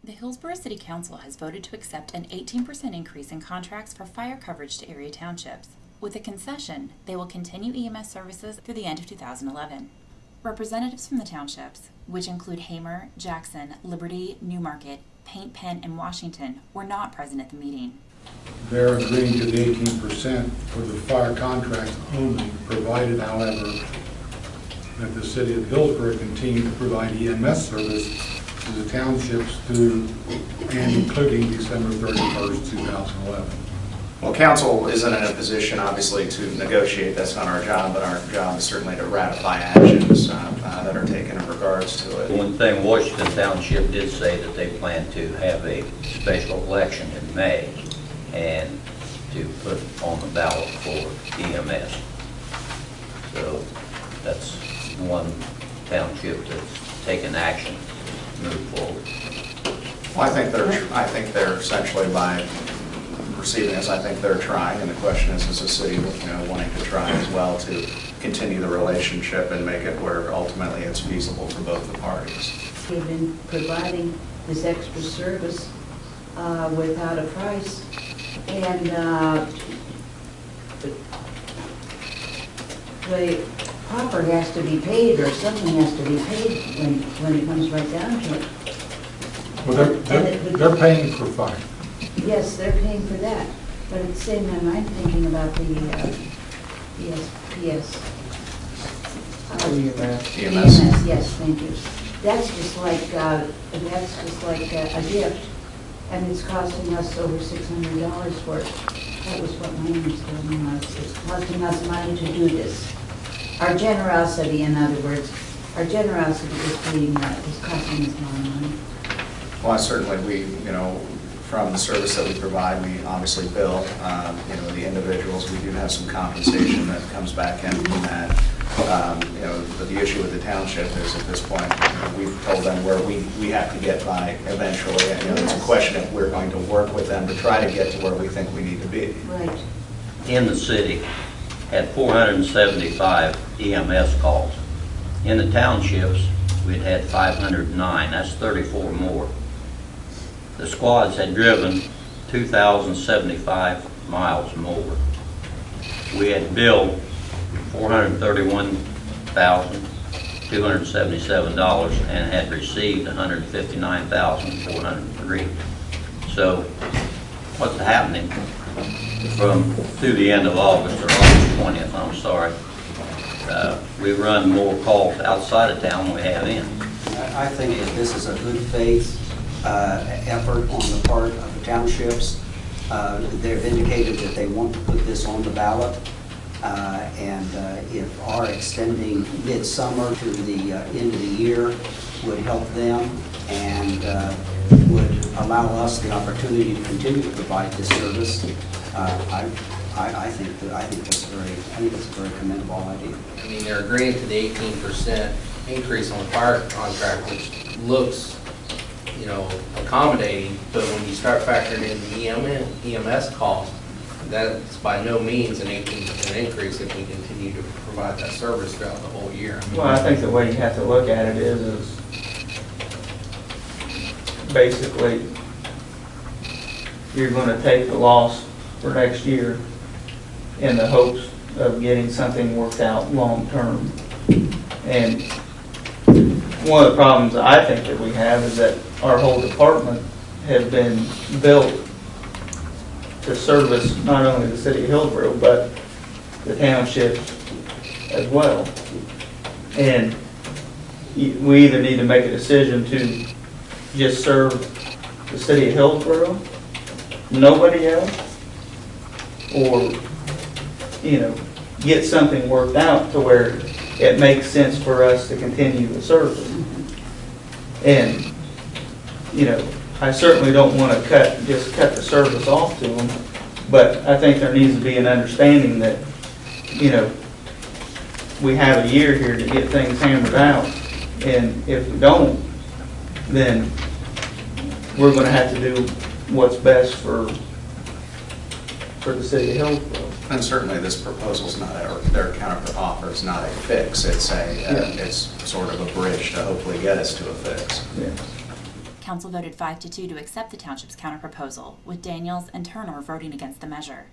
The Hillsborough City Council has voted to accept an 18% increase in contracts for fire coverage to area townships. With a concession, they will continue EMS services through the end of 2011. Representatives from the townships, which include Hamer, Jackson, Liberty, Newmarket, Paint Pen, and Washington, were not present at the meeting. They're agreeing to the 18% for the fire contracts only, provided, however, that the city of Hillsborough continue to provide EMS service to the townships through and including December 31st, 2011. Well, council isn't in a position, obviously, to negotiate. That's not our job, but our job is certainly to ratify actions that are taken in regards to it. One thing, Washington Township did say that they plan to have a special election in May and to put on the ballot for EMS. So that's one township that's taken action to move forward. Well, I think they're essentially, by receiving this, I think they're trying, and the question is the city, wanting to try as well to continue the relationship and make it where ultimately it's feasible for both the parties. They've been providing this extra service without a price, and the pauper has to be paid, or something has to be paid when it comes right down to it. Well, they're paying for fire. Yes, they're paying for that, but at the same time, I'm thinking about the EMS. EMS. Yes, thank you. That's just like a gift, and it's costing us over $600 for it. That was what my understanding was. It's costing us money to do this. Our generosity, in other words, our generosity is costing us more money. Well, certainly from the service that we provide, we obviously bill, the individuals. We do have some compensation that comes back in from that. But the issue with the township is at this point, we've told them where we have to get by eventually. It's a question if we're going to work with them to try to get to where we think we need to be. Right. In the city, had 475 EMS calls. In the townships, we'd had 509. That's 34 more. The squads had driven 2,075 miles more. We had billed $431,277 and had received $159,403. So what's happening through the end of August, or August 20th, I'm sorry, we run more calls outside of town than we have in. I think that this is a good faith effort on the part of the townships. They've indicated that they want to put this on the ballot, and if our extending midsummer to the end of the year would help them and would allow us the opportunity to continue to provide this service, I think that's a very commendable idea. I mean, they're agreeing to the 18% increase on the fire contract, which looks, accommodating, but when you start factoring in the EMS cost, that's by no means an 18% increase if we continue to provide that service throughout the whole year. Well, I think the way you have to look at it is basically you're going to take the loss for next year in the hopes of getting something worked out long term. And one of the problems I think that we have is that our whole department has been built to service not only the city of Hillsborough, but the townships as well. And we either need to make a decision to just serve the city of Hillsborough, nobody else, or, get something worked out to where it makes sense for us to continue the service. And, I certainly don't want to cut the service off to them, but I think there needs to be an understanding that, we have a year here to get things hammered out, and if we don't, then we're going to have to do what's best for the city of Hillsborough. And certainly this proposal is not, or their counter offer is not a fix. It's it's sort of a bridge to hopefully get us to a fix. Yeah. Council voted 5-2 to accept the township's counterproposal, with Daniels and Turner voting against the measure.